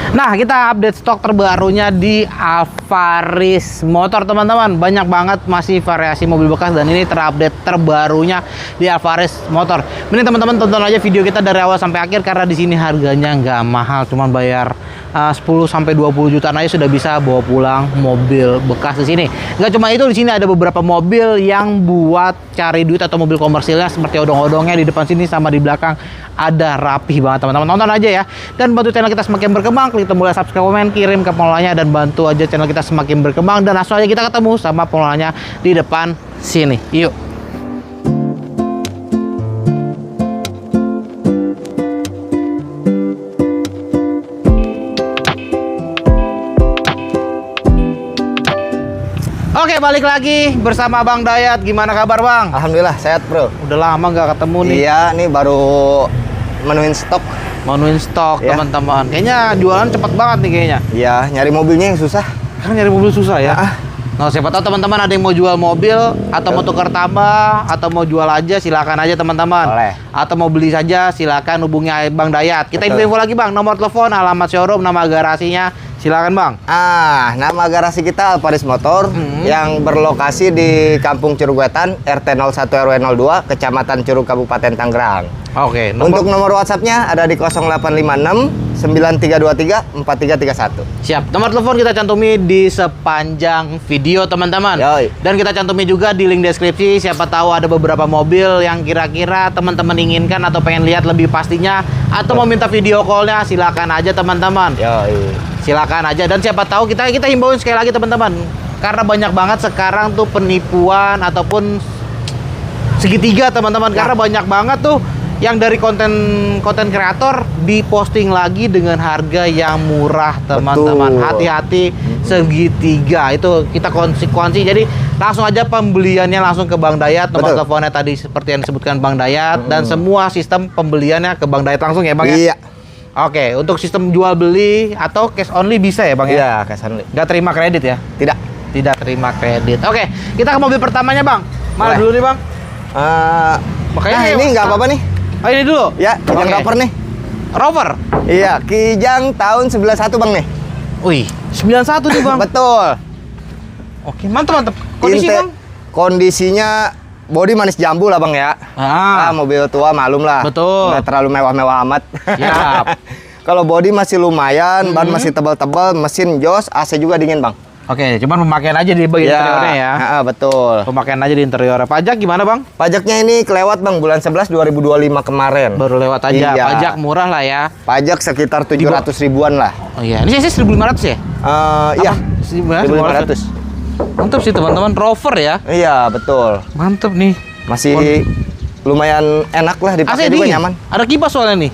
Nah, kita update stok terbarunya di Alvaris Motor, teman-teman. Banyak banget masih variasi mobil bekas dan ini terupdate terbarunya di Alvaris Motor. Ini teman-teman tonton aja video kita dari awal sampai akhir karena di sini harganya nggak mahal, cuman bayar 10 sampai 20 jutaan aja sudah bisa bawa pulang mobil bekas di sini. Nggak cuma itu, di sini ada beberapa mobil yang buat cari duit atau mobil komersilnya seperti odong-odongnya di depan sini sama di belakang ada rapih banget, teman-teman. Nonton aja ya dan bantu channel kita semakin berkembang. Klik tombol subscribe, komen, kirim ke pengelolanya dan bantu aja channel kita semakin berkembang. Dan langsung aja kita ketemu sama pengelolanya di depan sini. Yuk. Oke, balik lagi bersama Bang Dayat. Gimana kabar, Bang? Alhamdulillah sehat, bro. Udah lama nggak ketemu nih. Iya, nih baru menuin stok. Menuin stok, ya, teman-teman. Kayaknya jualan cepet banget nih kayaknya. Iya, nyari mobilnya yang susah. Kan nyari mobil susah ya. Nah, siapa tahu teman-teman ada yang mau jual mobil atau mau tukar tambah atau mau jual aja, silakan aja teman-teman. Boleh. Atau mau beli saja, silakan hubungi Bang Dayat. Kita Betul. info lagi, Bang. Nomor telepon, alamat showroom, nama garasinya. Silakan, Bang. Nama garasi kita Alvaris Motor yang berlokasi di Kampung Curug Wetan, RT 01 RW 02, Kecamatan Curug, Kabupaten Tangerang. Oke, Untuk nomor WhatsApp-nya ada di 0856 9323 4331. Siap. Nomor telepon kita cantumi di sepanjang video, teman-teman. Yoi. Dan kita cantumi juga di link deskripsi. Siapa tahu ada beberapa mobil yang kira-kira teman-teman inginkan atau pengen lihat lebih pastinya atau mau minta video call-nya, silakan aja, teman-teman. Yoi. Silakan aja. Dan siapa tahu kita himbauin sekali lagi, teman-teman. Karena banyak banget sekarang tuh penipuan ataupun segitiga, teman-teman. Karena banyak banget tuh yang dari konten kreator diposting lagi dengan harga yang murah, teman-teman. Betul. Hati-hati segitiga itu kita konsekuensi. Jadi langsung aja pembeliannya langsung ke Bang Dayat. Nomor Betul. teleponnya tadi seperti yang disebutkan Bang Dayat dan semua sistem pembeliannya ke Bang Dayat langsung ya, Bang ya. Iya. Oke, untuk sistem jual beli atau cash only bisa ya, Bang ya? Iya, kesan. Nggak terima kredit ya? Tidak. Tidak terima kredit. Oke, kita ke mobil pertamanya, Bang. Mana Boleh. dulu nih, Bang? Makanya Nah, ini nggak apa-apa nih. Oh, ini dulu? Ya, Kijang Oke. Rover nih. Rover? Iya, Kijang tahun 91, Bang nih. Wih, 91 nih, Bang. Betul. Oke, mantap. Kondisi, Bang? Kondisinya bodi manis jambu lah, Bang ya. Mobil tua malum lah. Betul. Nggak terlalu mewah-mewah amat. Siap. Kalau bodi masih lumayan, ban masih tebal-tebal, mesin jos, AC juga dingin, Bang. Oke, cuman pemakaian aja di bagian interiornya ya. Betul. Pemakaian aja di interiornya. Pajak gimana, Bang? Pajaknya ini kelewat, Bang, bulan 11 2025 kemarin. Baru lewat aja. Iya. Pajak murah lah ya. Pajak sekitar 700 ribuan lah. Oh iya, ini sih 1.500 ya? Iya. 1.500. Mantap sih, teman-teman. Rover ya. Iya, betul. Mantap nih. Masih lumayan enak lah dipakai AC juga dingin. nyaman. Ada kipas soalnya nih.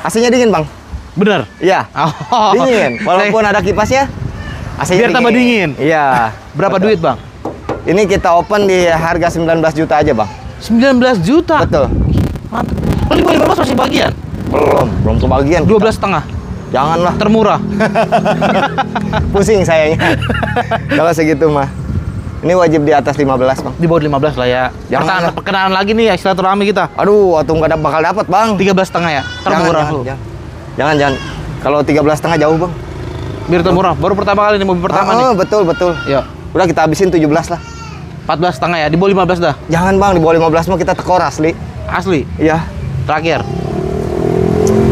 AC-nya dingin, Bang. Bener. Iya. Oh. Dingin. Walaupun ada kipasnya, AC-nya Biar tambah dingin. Iya. Berapa Betul. duit, Bang? Ini kita open di harga 19 juta aja, Bang. 19 juta. Betul. Mantap. Oh, di bawah masih bagian. Belum kebagian. 12,5. Janganlah. Termurah. Pusing sayanya. Kalau segitu mah. Ini wajib di atas 15, Bang. Di bawah 15 lah ya. Jangan. Perkenalan lagi nih ya, silaturahmi kita. Aduh, atau nggak bakal dapat, Bang. 13,5 ya. Termurah lu. Jangan. Kalau 13,5 jauh, Bang. Biar termurah. Baru pertama kali nih mobil pertama nih. Betul. Ya. Udah kita habisin 17 lah. 14,5 ya. Di bawah 15 dah. Jangan, Bang, di bawah 15 mah kita tekor asli. Asli. Iya. Terakhir.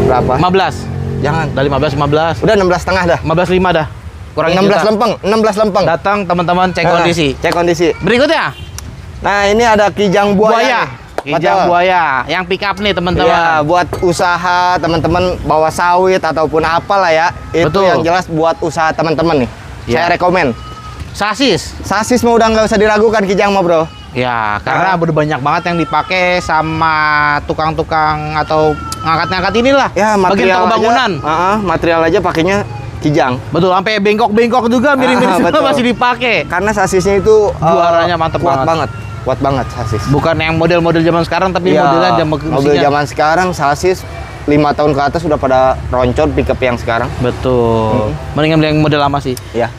Berapa? 15. Jangan. Dari 15. Udah 16,5 dah. 15,5 dah. Kurangin 16 juta. lempeng, 16 lempeng. Datang teman-teman cek kondisi. Cek kondisi. Berikutnya. Nah, ini ada Kijang Buaya. Kijang Buaya. Yang pick up nih, teman-teman. Iya, buat usaha teman-teman bawa sawit ataupun apalah ya. Itu Betul. yang jelas buat usaha teman-teman nih. Iya. Saya rekomen. Sasis. Sasis mah udah nggak usah diragukan Kijang mah, Bro. Ya, karena udah banyak banget yang dipakai sama tukang-tukang atau ngangkat-ngangkat inilah. Ya, bagian material toko bangunan. aja. Material aja pakainya Kijang. Betul, sampai bengkok-bengkok juga miring-miring betul. masih dipakai. Karena sasisnya itu Juaranya mantep kuat banget. Kuat banget sasis. Bukan yang model-model zaman sekarang, tapi Iya, modelnya mobil zaman sekarang sasis 5 tahun ke atas udah pada roncor pickup yang sekarang. Betul. Mendingan beli yang model lama sih. Ya,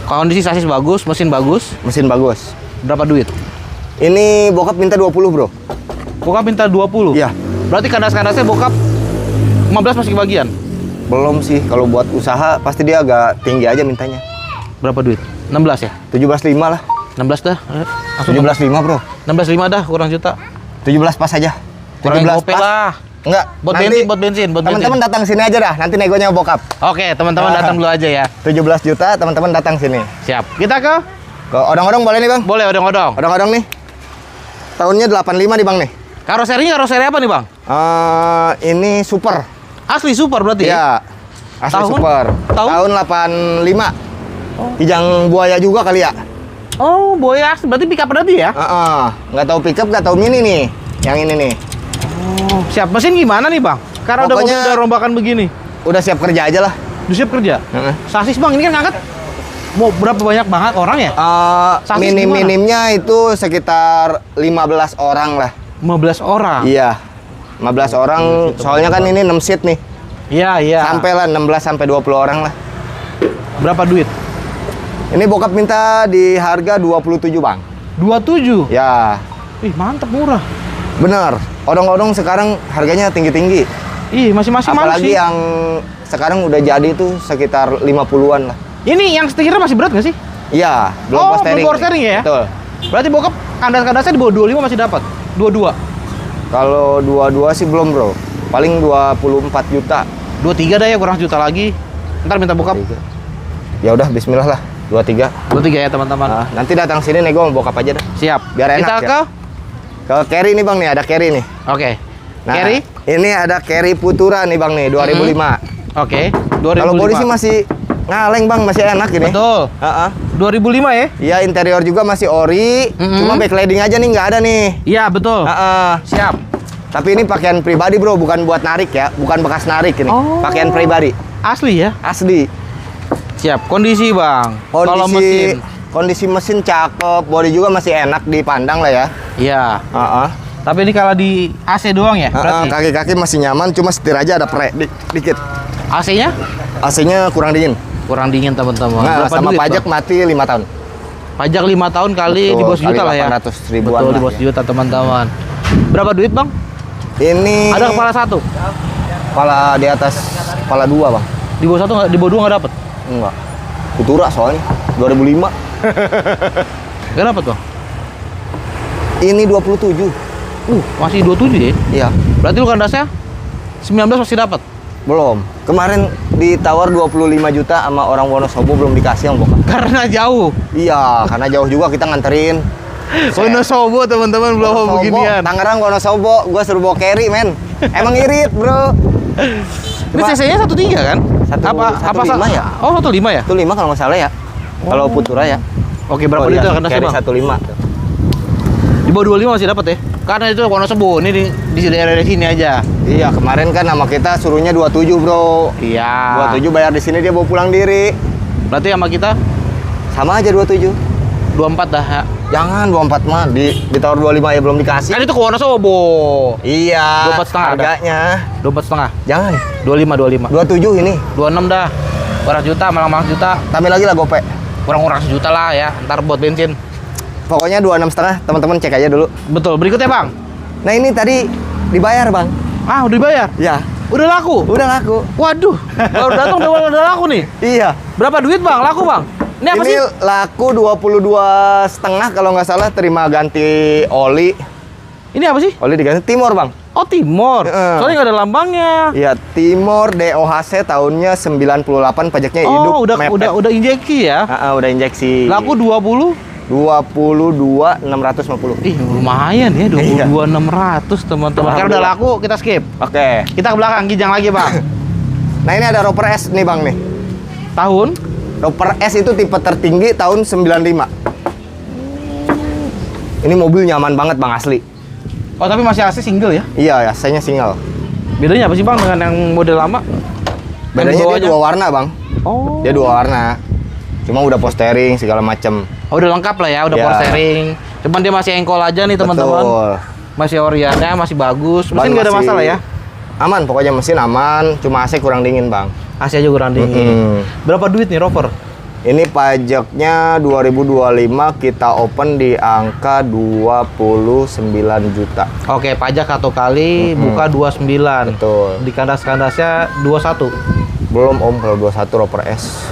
Kondisi sasis bagus, mesin bagus. mesin bagus. Berapa duit? Ini bokap minta 20, Bro. Bokap minta 20. Iya. Berarti kandas-kandasnya bokap 15 masih kebagian. Belum sih, kalau buat usaha pasti dia agak tinggi aja mintanya. Berapa duit? 16 ya? 17,5 lah. 16 dah. Langsung 17,5 bro. 16,5 dah, kurang juta. 17 pas aja. Kurang gope lah. Enggak. Buat nanti bensin. teman-teman datang sini aja dah. Nanti negonya bokap. Oke, teman-teman datang dulu aja ya. 17 juta, teman-teman datang sini. Siap. Kita ke Odong-odong boleh nih bang? boleh odong-odong. Odong-odong nih. Tahunnya 85 nih bang nih. Karoseri apa nih, Bang? Ini super. Asli super berarti ya? Iya. Asli Tahun? super. Tahun? 85. Kijang buaya juga kali ya? Oh, boya asli. Berarti pick up berarti ya? Nggak tahu pickup, nggak tahu mini nih. Yang ini nih. Oh, siap. Mesin gimana nih, Bang? Karena Pokoknya- udah rombakan begini. Udah siap kerja aja lah. Udah siap kerja? Heeh. Sasis, Bang, ini kan ngangkat mau berapa banyak banget orang ya? Sasis Minim-minimnya itu sekitar 15 orang lah. 15 orang. Iya. 15 orang, soalnya kan ini 6 seat nih. Iya. Sampailah 16 sampai 20 orang lah. Berapa duit? Ini bokap minta di harga 27, Bang. 27. Ya, Ih, mantep murah. bener. Odong-odong sekarang harganya tinggi-tinggi. Ih, masih Apalagi yang sekarang udah jadi tuh sekitar 50-an lah. Ini yang setirnya masih berat nggak sih? Iya, belum Oh, power steering. belum power steering ya? Betul. Berarti bokap kandas-kandasnya di bawah 25 masih dapat. 22. Kalau 22 sih belum, Bro. Paling 24 juta. 23 dah ya, kurang juta lagi. Ntar minta bokap. Ya udah, bismillah lah. 23. 23 ya, teman-teman. Nah, nanti datang sini nego sama bokap aja dah. Siap. Biar enak Kita ya. ke Ke carry nih, Bang nih, ada carry nih. Oke. Nah, Carry? ini ada carry Futura nih, Bang nih, 2005. Oke. 2005. Kalau bodi sih masih ngaleng, Bang, masih enak ini. Betul. 2005 ya? Iya, interior juga masih ori, Mm-mm. cuma backlighting aja nih nggak ada nih. Iya, betul. Siap. Tapi ini pakaian pribadi, Bro, bukan buat narik ya, bukan bekas narik ini. Oh. Pakaian pribadi, Asli ya? asli. Siap. Kondisi, Bang. Kalau mesin. Kondisi mesin cakep, bodi juga masih enak dipandang lah ya. Iya. Heeh. Tapi ini kalau di AC doang ya? Berarti. Kaki-kaki masih nyaman, cuma setir aja ada pre dikit. AC-nya AC-nya kurang dingin. kurang dingin, teman-teman. Nah, Berapa sama duit, pajak Bang? mati 5 tahun. Pajak 5 tahun kali Betul, di bawah kali juta lah ya. 800 ribuan Betul, di lah bawah ya. juta, teman-teman. Berapa duit, Bang? Ini Ada kepala satu. kepala di atas kepala 2, Bang. Di bawah satu nggak, di bawah dua nggak dapet. Enggak. Futura soalnya 2005. Nggak dapet, Bang. Ini 27. Masih 27 ya? Iya, Berarti lu kandasnya 19 masih dapat. belum. Kemarin ditawar 25 juta sama orang Wonosobo belum dikasih sama bokap. Karena jauh. Iya, karena jauh juga kita nganterin. Wonosobo, teman-teman, belum mau Wonosobo, beginian. Tangerang Wonosobo, gua suruh bawa carry, men. Emang irit, Bro. Ini CC-nya 1.3 kan? Satu lima ya? Oh, 1.5 ya? Itu 5 kalau nggak salah ya. Kalau Futura ya. Oke, berapa Oh, duit iya, tuh kandasnya, carry Bang? 15. Di bawah 25 masih dapat ya? Karena itu Wonosobo, ini di daerah sini aja. Iya, kemarin kan sama kita suruhnya 27, Bro. Iya. 27 bayar di sini dia bawa pulang diri. Berarti sama kita Sama aja 27. 24 dah ya. Jangan 24 mah ditawar 25 ya belum dikasih. Kan itu ke Wonosobo. Iya. 24,5 ada. harganya. 24,5. Jangan. 25. 27 ini. 26 dah. Kurang juta, malang juta. Tambah lagi lah gope. Kurang sejuta lah ya. Ntar buat bensin. Pokoknya 26,5, teman-teman cek aja dulu. Betul. Berikutnya, Bang. Nah, ini tadi dibayar, Bang. Ah, udah dibayar? Ya, Udah laku? udah laku. Waduh. Baru datang udah laku nih. Iya. Berapa duit, Bang? Laku, Bang? Ini apa Ini sih? laku 22,5 kalau nggak salah, terima ganti oli. Ini apa sih? Oli diganti Timor, Bang. Oh, Timor. Heeh. Soalnya nggak ada lambangnya. Iya, Timor DOHC tahunnya 98, pajaknya hidup. Oh, mepet. udah injeksi ya. Udah injeksi. Laku 20. 22.650. Ih, lumayan ya, 22.600, teman-teman. Karena udah laku, kita skip. Oke. Kita ke belakang, kijang lagi, Bang. Nah, ini ada Rover S nih, Bang nih. Tahun? Rover S itu tipe tertinggi tahun 95. Ini mobil nyaman banget, Bang, asli. Oh, tapi masih AC single ya? Iya, AC-nya single. Bedanya apa sih, Bang, dengan yang model lama? Bedanya dia bawahnya? 2 warna, Bang. Oh. Dia 2 warna. Cuma udah power steering segala macem. Oh, udah lengkap lah ya, udah Ya. power steering. Cuman dia masih engkol aja nih, teman-teman. Betul. Masih oriannya, masih bagus. Mesin Ban nggak ada masih masalah ya? Aman, pokoknya mesin aman. Cuma AC kurang dingin, Bang. AC aja kurang dingin. Berapa duit nih Rover? Ini pajaknya 2025 kita open di angka 29 juta. Oke, pajak satu kali buka 29. Betul. Di kandas-kandasnya 21. Belum Om kalau 21 Roper S.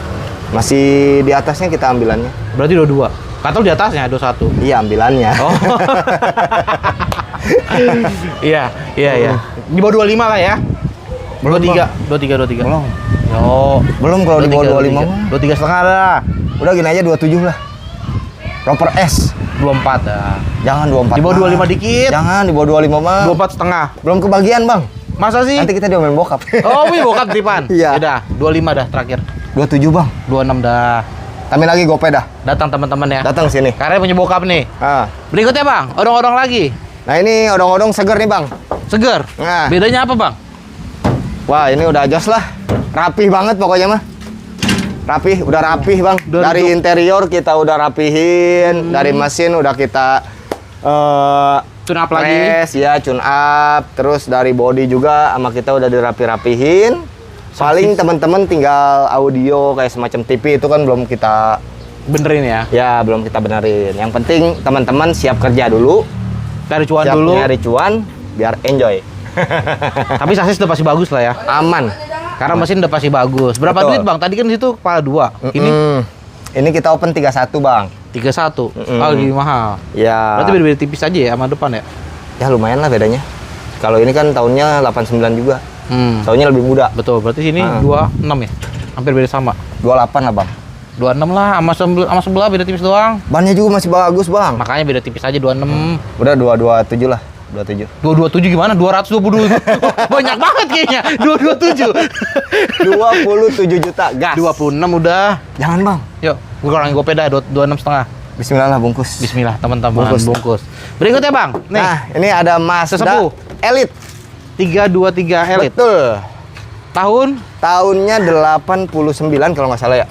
Masih di atasnya kita ambilannya. Berarti 22. Katanya di atasnya 21. Iya, ambilannya. Oh. Iya. Di bawah 25 lah ya. Belum, 23. Belum. Yo. Belum kalau di bawah 25 mah. 23 setengah dah. Udah gini aja 27 lah. Roper S. 24 dah. Jangan 24. Di bawah mah. 25 dikit. Jangan di bawah 25 mah. 24 setengah. Belum kebagian, Bang. Masa sih? Nanti kita diomelin bokap. Oh, wih, bokap tipan. Iya. Udah, 25 dah terakhir. 27, Bang. 26 dah. Tambahin lagi gope dah. Datang teman-teman ya. Datang sini. Karena punya bokap nih. Ah. Berikutnya, Bang. Odong-odong lagi. Nah, ini odong-odong seger nih, Bang. Seger. Nah. Bedanya apa, Bang? Wah, ini udah jos lah. Rapih banget pokoknya mah. Rapih, udah rapih, Bang. Dari interior kita udah rapihin, dari mesin udah kita Tune up lagi. press, ya, tune up. Terus dari body juga sama kita udah dirapi-rapihin. Paling teman-teman tinggal audio kayak semacam TV itu kan belum kita Benerin ya. ya belum kita benerin. Yang penting teman-teman siap kerja dulu, Cari cuan siap dulu. nyari cuan biar enjoy. Tapi sasis udah pasti bagus lah ya. Aman. Karena mesin udah pasti bagus. Berapa Betul. duit, Bang? Tadi kan situ kepala 2. Ini kita open 31, Bang. 31. Oh, lebih mahal. Ya. Berarti beda-beda tipis aja ya sama depan ya? Ya lumayan lah bedanya. Kalau ini kan tahunnya 89 juga. Tahunnya lebih muda. Betul. Berarti sini 26 ya? Hampir beda sama. 28 lah, Bang. 26 lah, sama sebelah beda tipis doang. Bannya juga masih bagus, Bang. Makanya beda tipis aja 26. Udah 227 lah. 27. 227 gimana? 222. Banyak banget kayaknya. 227. 27 juta gas. 26 udah. Jangan, Bang. Yuk, gue kurangin GoPay dah 26 setengah. Bismillah lah bungkus. Bismillah teman-teman, bungkus. Berikutnya, Bang. Nih, Nah, ini ada Mazda Sesepuh. Elite. 323 Elite. Betul. Tahun? Tahunnya 89 kalau nggak salah ya.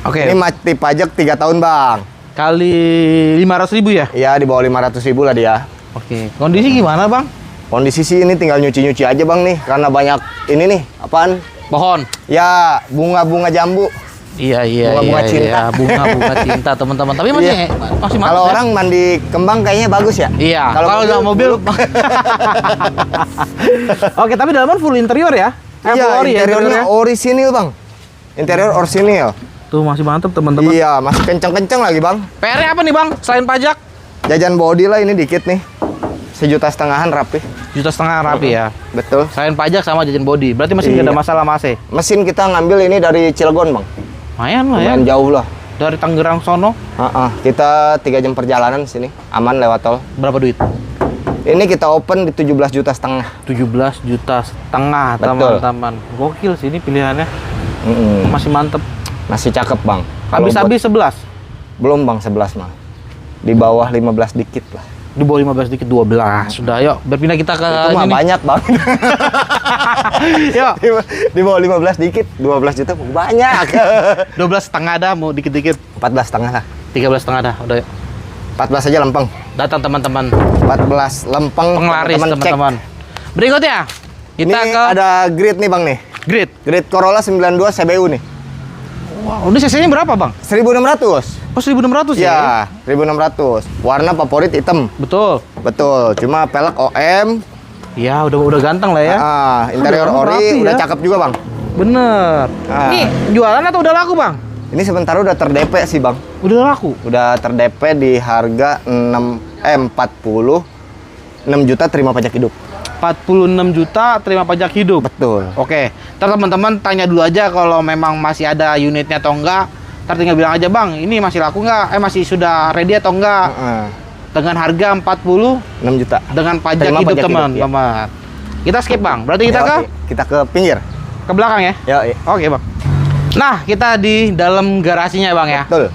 Oke. Ini mati pajak 3 tahun, Bang. Kali 500.000 ya? Ya, di bawah 500.000 lah dia. Oke. Kondisi gimana, Bang? Kondisi sih ini tinggal nyuci-nyuci aja, Bang, nih. Karena banyak ini nih, apaan? Pohon. Ya, bunga-bunga jambu. Iya. Bunga-bunga cinta. Bunga-bunga cinta, teman-teman. Tapi masih Iya. masih mantap. Kalau ya? orang mandi kembang kayaknya bagus ya? Iya. Kalau udah mobil. Oke, tapi dalaman full interior ya? Iya, full ori ya interiornya interiornya? orisinil, Bang. Interior orisinil. Tuh masih mantap, teman-teman. Iya, masih kenceng-kenceng lagi, Bang. PR-nya apa nih, Bang? Selain pajak? Jajan body lah ini dikit nih. 1,5 juta rapi. 1,5 juta rapi ya. Betul. Selain pajak sama jajan body. Berarti masih nggak ada Iya. masalah sama AC. Mesin kita ngambil ini dari Cilegon, Bang. Lumayan lah ya. Lumayan jauh lah. Dari Tangerang sono Kita 3 jam perjalanan sini. Aman lewat tol. berapa duit? Ini kita open di 17,5 juta. 17,5 juta, Betul. teman-teman. Gokil sih ini pilihannya. Masih mantep. Masih cakep, Bang. Kalau Habis-habis 11. belum, Bang, 11 mah. Di bawah 15 dikit lah. Di bawah 15 dikit 12. Sudah, yuk berpindah kita ke Itu mah ini nih. banyak, Bang. Yuk. Di bawah 15 dikit, 12 juta banyak. 12,5 dah, mau dikit-dikit. 14,5 lah. 13,5 dah, udah yuk. 14 aja lempeng. Datang teman-teman. 14 lempeng. Penglaris cek. teman-teman. Berikutnya Ini kita ke ada grid nih, Bang, nih. grid. Grid Corolla 92 CBU nih. Wow, ini cc-nya berapa, Bang? 1.600. Oh, 1.600 ya? Ya, 1.600. Warna favorit hitam. Betul. Betul. Cuma pelek OM. Ya, udah ganteng lah ya. Interior Udah ori, rapi udah ya. cakep juga, Bang. Bener. Ini jualan atau udah laku, Bang? Ini sementara udah ter-DP sih, Bang. Udah laku. Udah ter-DP di harga 46 juta terima pajak hidup. 46 juta terima pajak hidup. Betul. Oke, ntar teman-teman tanya dulu aja kalau memang masih ada unitnya atau enggak. Ntar tinggal bilang aja, Bang, ini masih laku nggak? Masih sudah ready atau enggak? Dengan harga 6 juta. dengan pajak Terima hidup, pajak hidup, teman-teman. Kita skip, Bang. Berarti kita Ya, oke. Kita ke pinggir. ke belakang ya? Ya, Oke, Bang. Nah, kita di dalam garasinya, Bang ya. betul.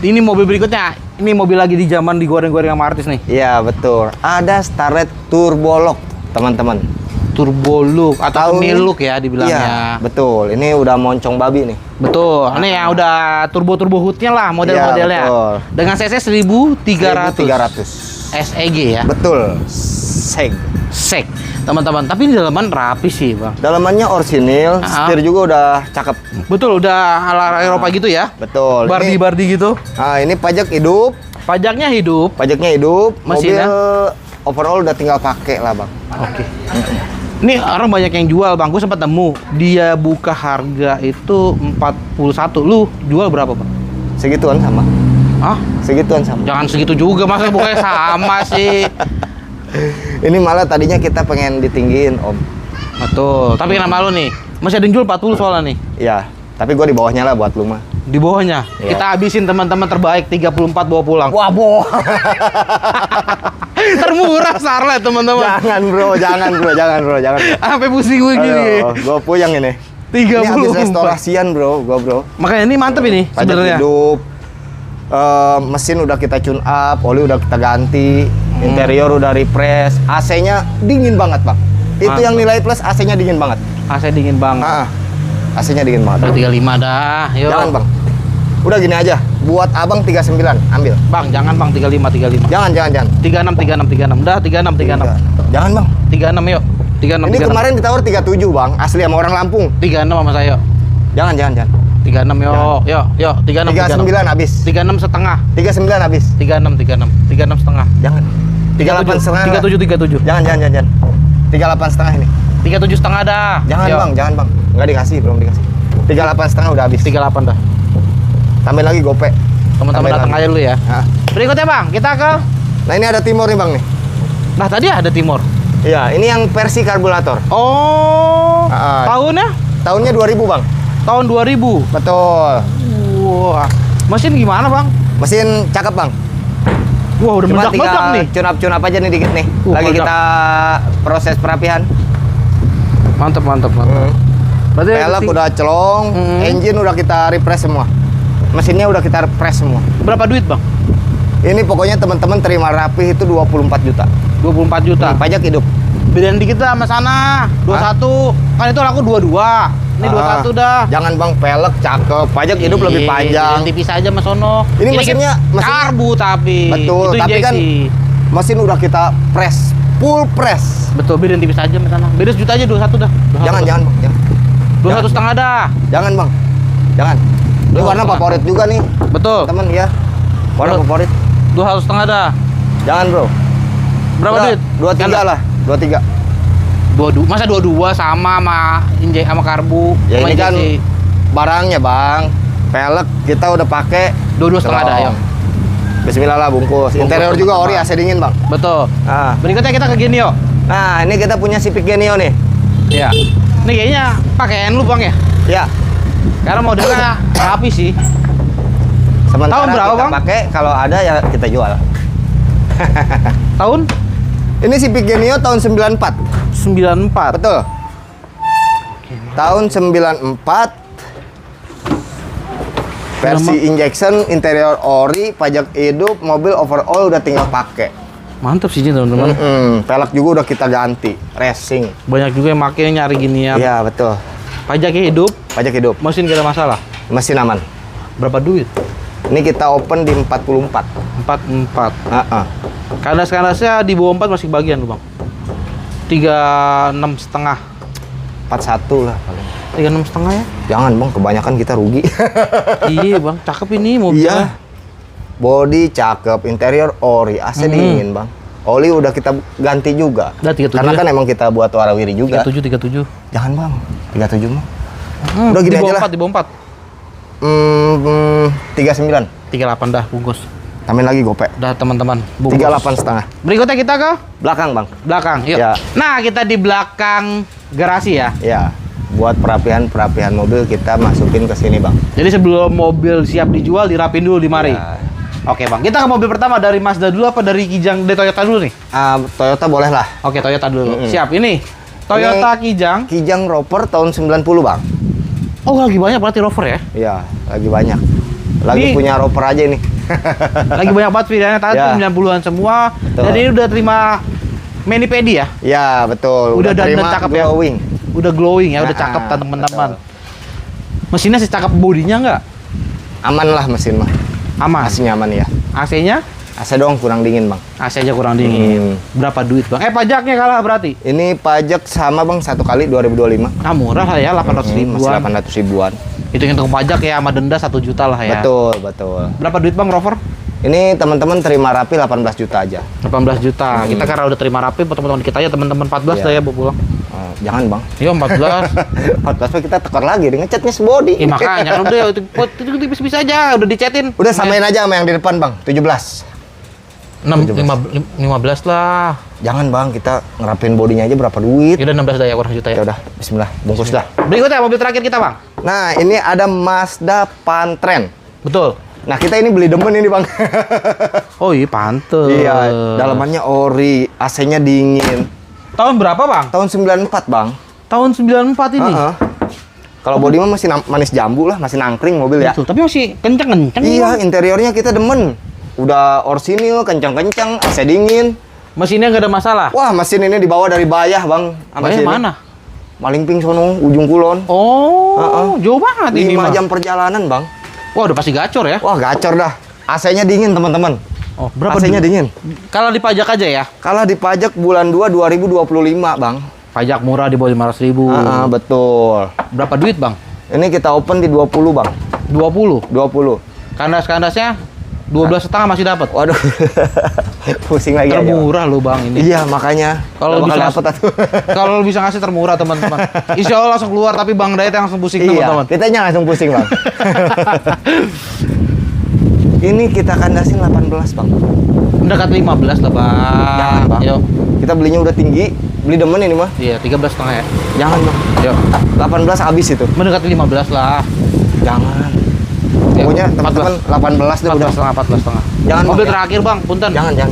Ini mobil berikutnya. Ini mobil lagi di zaman digoreng-goreng sama artis nih. Iya, betul. Ada Starlet Turbo Lock, teman-teman. Turbo look atau semi look ya dibilangnya. Iya, betul. Ini udah moncong babi nih. Betul. Ini yang udah turbo hoodnya lah model-modelnya. Iya, betul. Dengan cc 1.300 1.300. SEG ya. Betul. seg. Sek, teman-teman. Tapi di dalaman rapi sih, Bang. Dalamannya orsinil, setir juga udah cakep. Betul, udah ala Eropa gitu ya. Betul. Bardi-bardi gitu. Nah, ini pajak hidup. Pajaknya hidup. Pajaknya hidup. Mesinnya? Mobil overall udah tinggal pakai lah, Bang. Oke. Ini orang banyak yang jual, Bang. Gue sempat temu. Dia buka harga itu 41. Lu jual berapa, Bang? Segituan sama. Hah? Segituan sama. Jangan segitu juga, masa bukannya sama sih. Ini malah tadinya kita pengen ditinggiin, Om. Betul. Tapi kenapa lu nih? Masih ada yang jual 40 soalnya nih. Iya, tapi gua di bawahnya lah buat lu mah. Di bawahnya. Iya. Kita habisin teman-teman terbaik 34 bawa pulang. Wah, boh. Termurah Sarlet, teman-teman. Jangan, Bro. Jangan, Bro. Sampai pusing begini. Aduh, gua puyeng ini. 34. Ini habis restorasian, Bro. Makanya ini mantep ini Pajak sebenarnya. hidup. Mesin udah kita tune up, oli udah kita ganti, interior udah refresh, AC-nya dingin banget, Bang. Itu Mantap. yang nilai plus, AC-nya dingin banget. AC dingin banget. AC-nya dingin banget. Udah 35 dah. Yuk. Jangan, Bang. Udah gini aja, buat Abang 39, ambil. Bang, jangan Bang 35. Jangan. 36. Udah 36. Jangan, Bang. 36 yuk. 36. Ini kemarin ditawar 37, Bang. Asli sama orang Lampung. 36 sama saya. Jangan. 36 yuk. 36. 39 habis. 36 setengah. 39 habis. 36 setengah. Jangan. 38 setengah. 37. Jangan. 38 setengah ini. 37 setengah dah. Jangan, Yuk. Bang. Nggak dikasih, belum dikasih. 38 setengah udah habis. 38 dah. Tambahin lagi gope. Teman-teman Tambahin datang lagi. aja dulu ya. Nah. Berikutnya Bang, kita ke. Nah, ini ada Timor nih, Bang nih. Nah tadi ada Timor. Iya, ini yang versi karburator. Oh. Ah. Tahunnya? Tahunnya 2000, Bang. Tahun 2000. Betul. Wah. Mesin gimana Bang? Mesin cakep, Bang. Wah udah Cuma meledak-meledak tinggal nih. tune up aja nih dikit nih. Lagi meledak. kita proses perapihan. Mantap. Berarti Pelek udah celong, engine udah kita refresh semua. Mesinnya udah kita refresh semua. berapa duit Bang? Ini pokoknya teman-teman terima rapih itu 24 juta. 24 juta. Pajak hidup. Bedain dikit lah sama sana. 21. Kan itu laku 22. Ini 21 dah. Jangan, Bang, pelek cakep, pajak hidup lebih panjang. Tipis aja Mas Sono. Ini mesinnya- karbu tapi. Betul, itu tapi kan injeksi. mesin udah kita press, full press. Betul, bedain tipis aja Mas Sono. Beda sejuta aja 21 dah. 21 Jangan, dah. Bang. Jangan. 21 setengah dah. Jangan, Bang. Jangan. Ini Oh, warna setengah. favorit juga nih, Betul. teman ya. Warna Betul. favorit. 21 setengah dah. Jangan, Bro. Berapa Udah, duit? 23 lah, 23. 22. Masa 22 sama injek sama karbu. Ya sama ini kan injeksi. barangnya, Bang. Pelek kita udah pakai 22 setengah dah, celong. yuk. Bismillah lah bungkus. Interior juga ori AC dingin, Bang. Betul. Nah, Berikutnya kita ke Genio. nah ini kita punya Civic Genio nih. Iya. Ini kayaknya pakaian lu Bang ya? Ya, Karena modelnya rapi sih. sementara Tahun berapa, kita Bang? pakai, kalau ada ya kita jual. Tahun Ini Civic Genio tahun 94. 94. Betul. Tahun 94. Versi injection, interior ori, pajak hidup, mobil overall udah tinggal pakai. Mantap sih teman-teman. Pelek juga udah kita ganti, racing. Banyak juga yang makin nyari ginian. Iya, betul. Pajaknya hidup, Pajak hidup, mesin gak ada masalah. mesin aman. Berapa duit? Ini kita open di 44. 44. Heeh. Kandas-kandasnya di bawah 4 masih bagian lu Bang. 36 setengah. 41 lah paling. 36 setengah ya? Jangan, Bang, kebanyakan kita rugi. Iya Bang, cakep ini mobilnya. Iya. Body cakep, interior ori, AC dingin, Bang. Oli udah kita ganti juga. Udah 37 Karena ya? kan emang kita buat warawiri juga. 37. Jangan, Bang. 37 mah. Udah gini di bawah aja lah. 4, di bawah 4. 39. 38 dah bungkus. Tambahin lagi gope. Udah teman-teman. Bungkus. 38 setengah. Berikutnya kita ke Belakang, Bang. belakang. Yuk. Ya. Nah, kita di belakang garasi ya. Ya. Buat perapian mobil kita masukin ke sini, Bang. Jadi sebelum mobil siap dijual, dirapin dulu di mari. Ya. Oke Bang, kita ke mobil pertama dari Mazda dulu apa dari Kijang dari Toyota dulu nih? Toyota boleh lah. Oke, Toyota dulu. Siap, ini Toyota Kijang. Kijang Rover tahun 90, Bang. Oh, lagi banyak berarti Rover ya? Iya, lagi banyak. Lagi Ini- punya Rover aja nih. Lagi banyak banget pilihannya, tadi Ya. 90-an semua. Betul. Dan ini udah terima Manipedi ya? Ya, betul. Udah dan terima cakep ya? glowing. Udah glowing ya, udah Nah, cakep teman-teman. betul. Mesinnya secakep bodinya nggak? Aman lah mesin mah. Aman. Masih nyaman ya. AC-nya? AC doang kurang dingin, Bang. AC aja kurang dingin. Berapa duit, Bang? Pajaknya kalah berarti? Ini pajak sama, Bang, 1 kali 2025. Ah, murah lah ya, 800 Masih ribuan. 800 ribuan. Hitung-hitung pajak ya sama denda 1 juta lah ya. Betul, betul. Berapa duit, Bang, Rover? Ini teman-teman terima rapi 18 juta aja. 18 juta. Kita karena udah terima rapi, teman-teman dikit aja, teman-teman 14 Iya. dah ya bawa pulang. Jangan, Bang. Iya, 14. 14 mah kita tekor lagi, ngecatnya sebody. Makanya kan udah itu tipis-tipis aja, udah dicetin. Udah samain aja sama yang di depan, Bang. 17. 15 lah. Jangan, Bang, kita ngerapin bodinya aja berapa duit. Ya udah 16 dah ya, kurang juta Ya ya. udah, bismillah, bungkus dah. Berikutnya mobil terakhir kita, Bang. Nah, ini ada Mazda Pantren. Betul. Nah, kita ini beli demen ini, Bang. Oh iya, pantes. Iya, dalamannya ori, AC-nya dingin. Tahun berapa, Bang? Tahun 94, Bang. Tahun 94 ini. Heeh. Kalau bodi mah masih manis jambu lah, masih nangkring mobil ya. Betul, tapi masih kenceng-kenceng. Iya, interiornya kita demen. Udah orsinil, kencang-kencang, AC dingin. Mesinnya nggak ada masalah. Wah, mesin ini dibawa dari Bayah, Bang. Sama Bayah sini. mana? Malingping sono, ujung kulon. Oh, jauh banget ini 5 mah. jam perjalanan, Bang. Wah, udah pasti gacor ya. Wah, gacor dah. AC-nya dingin, teman-teman. Oh, berapa AC-nya duit? dingin. Kalau dipajak aja ya. Kalah dipajak bulan 2 2025, Bang. Pajak murah di bawah 500 ribu. Betul. Berapa duit, Bang? Ini kita open di 20, Bang. 20. 20. Kandas-kandasnya 12,5 masih dapat. Waduh. Pusing lagi aja, Bang. Termurah lo, Bang, ini. Iya, makanya. Kalau Nggak bisa bakal dapet atuh. Kalau bisa ngasih termurah, teman-teman. Insya Allah langsung keluar, tapi Bang Dayat yang langsung pusing, Iya, teman-teman. kitanya langsung pusing, Bang. Ini kita kandasin 18, Bang. Mendekat 15 lah, Bang. Jangan, Bang. Yuk. Kita belinya udah tinggi. Beli demen ini mah. Iya, 13,5 ya. Jangan, Bang. Yuk. 18 habis itu. Mendekati 15 lah. Jangan. Ya, Pokoknya teman-teman 18 deh udah. 14,5. Jangan, Mobil Bang, ya. terakhir, Bang, punten. Jangan. Ya.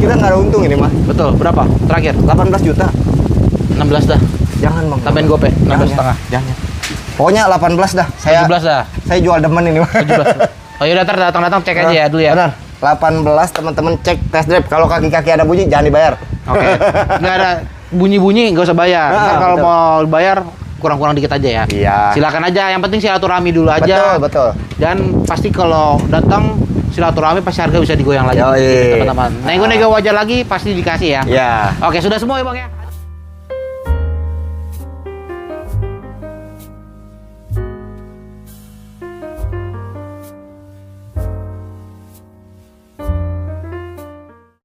Kita nggak ada untung ini mah. Betul, berapa? Terakhir 18 juta. 16 dah. Jangan, Bang. Tambahin gope, 16,5. Jangan. Pokoknya 18 dah. 17 dah. Saya jual demen ini mah. 17. Oh yaudah, datang cek aja ya dulu ya. Benar. 18 teman-teman cek test drive. Kalau kaki-kaki ada bunyi jangan dibayar. Oke. Nggak ada bunyi-bunyi, nggak usah bayar. Nah, Ntar kalau betul. mau bayar kurang-kurang dikit aja ya. Iya. Silakan aja. Yang penting silaturahmi dulu aja. Betul. Dan pasti kalau datang silaturahmi pasti harga bisa digoyang lagi. Yoi. Teman-teman. Nego-nego wajar lagi pasti dikasih ya. Ya. Oke, sudah semua ya, Bang ya.